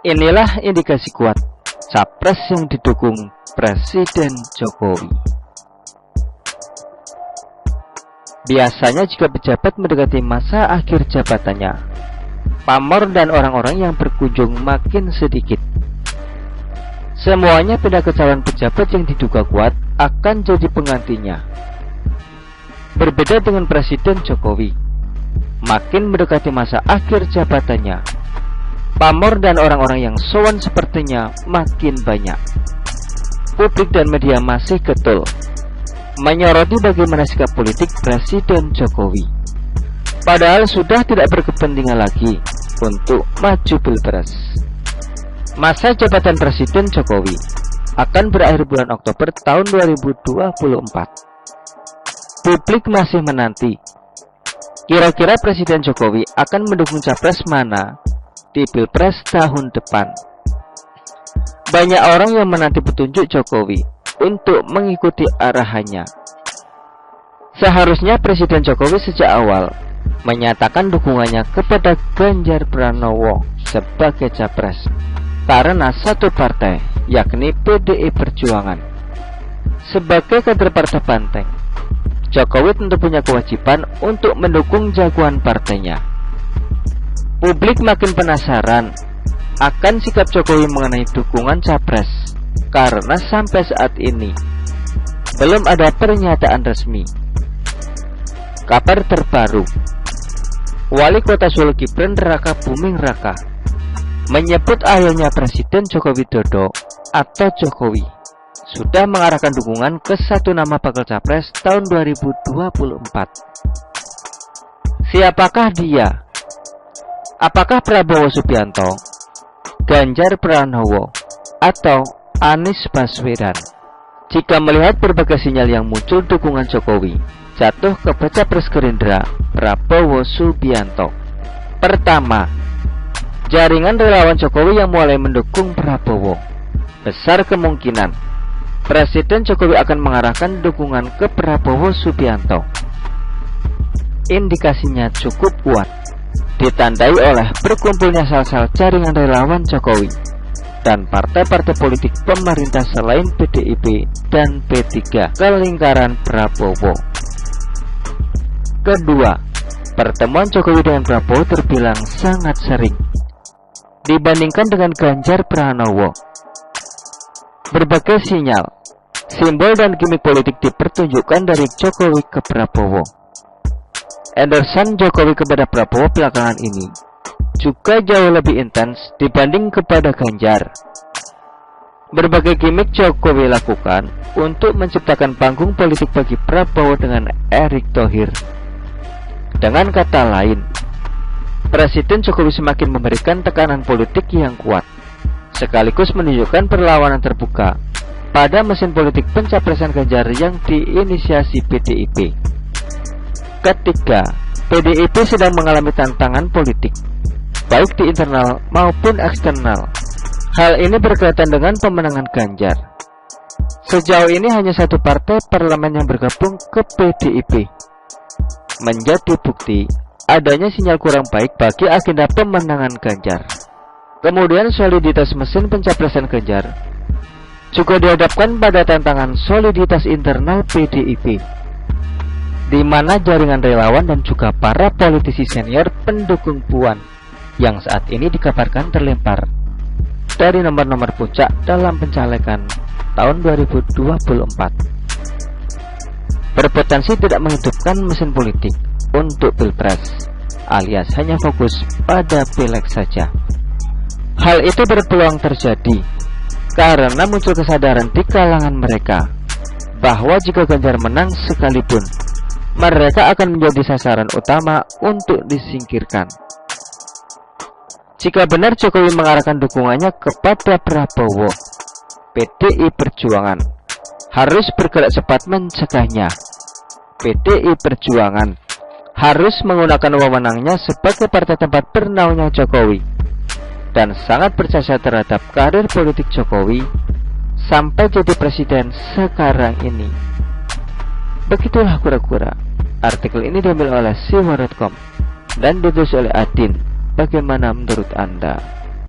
Inilah indikasi kuat capres yang didukung Presiden Jokowi. Biasanya jika pejabat mendekati masa akhir jabatannya, pamor dan orang-orang yang berkunjung makin sedikit. Semuanya pindah ke calon pejabat yang diduga kuat akan jadi penggantinya. Berbeda dengan Presiden Jokowi, makin mendekati masa akhir jabatannya, pamor dan orang-orang yang sowan sepertinya makin banyak. Publik dan media masih getol menyoroti bagaimana sikap politik Presiden Jokowi, padahal sudah tidak berkepentingan lagi untuk maju pilpres. Masa jabatan Presiden Jokowi akan berakhir bulan Oktober tahun 2024. Publik masih menanti, kira-kira Presiden Jokowi akan mendukung capres mana di pilpres tahun depan. Banyak orang yang menanti petunjuk Jokowi untuk mengikuti arahannya. Seharusnya Presiden Jokowi sejak awal menyatakan dukungannya kepada Ganjar Pranowo sebagai capres, karena satu partai, yakni PDI Perjuangan. Sebagai kader partai banteng, Jokowi tentu punya kewajiban untuk mendukung jagoan partainya. Publik makin penasaran akan sikap Jokowi mengenai dukungan capres, karena sampai saat ini belum ada pernyataan resmi. Kabar terbaru, Wali Kota Solo Gibran Raka Buming Raka menyebut ayahnya Presiden Joko Widodo atau Jokowi sudah mengarahkan dukungan ke satu nama bakal capres tahun 2024. Siapakah dia? Apakah Prabowo Subianto, Ganjar Pranowo, atau Anies Baswedan? Jika melihat berbagai sinyal yang muncul, dukungan Jokowi jatuh ke baca pres Gerindra Prabowo Subianto. Pertama, jaringan relawan Jokowi yang mulai mendukung Prabowo. Besar kemungkinan Presiden Jokowi akan mengarahkan dukungan ke Prabowo Subianto. Indikasinya cukup kuat, ditandai oleh berkumpulnya sel-sel jaringan relawan Jokowi dan partai-partai politik pemerintah selain PDIP dan P3 ke lingkaran Prabowo. Kedua, pertemuan Jokowi dengan Prabowo terbilang sangat sering dibandingkan dengan Ganjar Pranowo. Berbagai sinyal, simbol dan gimmick politik dipertunjukkan dari Jokowi ke Prabowo. Endorsan Jokowi kepada Prabowo belakangan ini juga jauh lebih intens dibanding kepada Ganjar. Berbagai gimmick Jokowi lakukan untuk menciptakan panggung politik bagi Prabowo dengan Erick Thohir. Dengan kata lain, Presiden Jokowi semakin memberikan tekanan politik yang kuat, sekaligus menunjukkan perlawanan terbuka pada mesin politik pencapresan Ganjar yang diinisiasi PDIP. Ketiga, PDIP sedang mengalami tantangan politik, baik di internal maupun eksternal. Hal ini berkaitan dengan pemenangan Ganjar. Sejauh ini hanya satu partai parlemen yang bergabung ke PDIP, menjadi bukti adanya sinyal kurang baik bagi agenda pemenangan Ganjar. Kemudian soliditas mesin pencapresan Ganjar juga dihadapkan pada tantangan soliditas internal PDIP, di mana jaringan relawan dan juga para politisi senior pendukung Puan yang saat ini dikabarkan terlempar dari nomor-nomor puncak dalam pencalekan tahun 2024, berpotensi tidak menghidupkan mesin politik untuk pilpres, alias hanya fokus pada pileg saja. Hal itu berpeluang terjadi karena muncul kesadaran di kalangan mereka bahwa jika Ganjar menang sekalipun, mereka akan menjadi sasaran utama untuk disingkirkan. Jika benar Jokowi mengarahkan dukungannya kepada Prabowo, PDI Perjuangan harus bergerak cepat mencegahnya. PDI Perjuangan harus menggunakan wewenangnya sebagai partai tempat bernaungnya Jokowi dan sangat berjasa terhadap karir politik Jokowi sampai jadi presiden sekarang ini. Begitulah kura-kura. Artikel ini diambil oleh siwa.com dan ditulis oleh Adin. Bagaimana menurut Anda?